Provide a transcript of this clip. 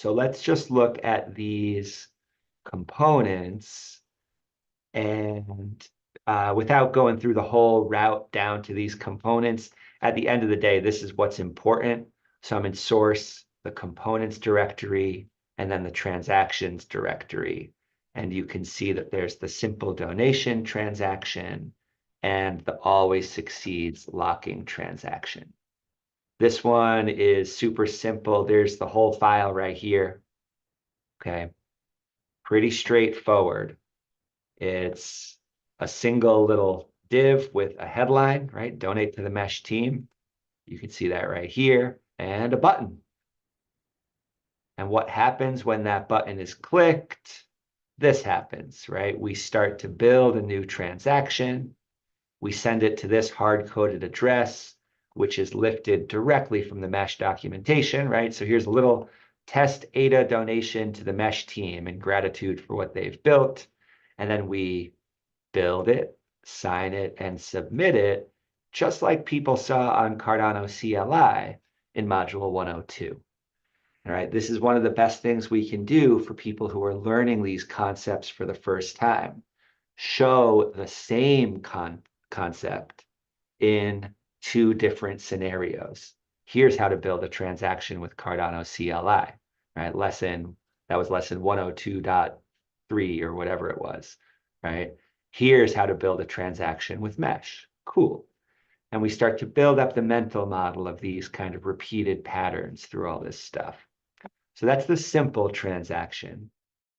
So let's just look at these components and without going through the whole route down to these components, at the end of the day, this is what's important. So I'm in source, the components directory, and then the transactions directory. And you can see that there's the simple donation transaction and the always succeeds locking transaction. This one is super simple. There's the whole file right here. Okay, pretty straightforward. It's a single little div with a headline, right? Donate to the Mesh team. You can see that right here, and a button. And what happens when that button is clicked? This happens, right? We start to build a new transaction. We send it to this hard-coded address, which is lifted directly from the Mesh documentation, right? So here's a little test ADA donation to the Mesh team in gratitude for what they've built. And then we build it, sign it, and submit it, just like people saw on Cardano CLI in Module 102. All right, this is one of the best things we can do for people who are learning these concepts for the first time. Show the same concept in two different scenarios. Here's how to build a transaction with Cardano CLI, right? That was lesson 102.3 or whatever it was, right? Here's how to build a transaction with Mesh. Cool. And we start to build up the mental model of these kind of repeated patterns through all this stuff. So that's the simple transaction.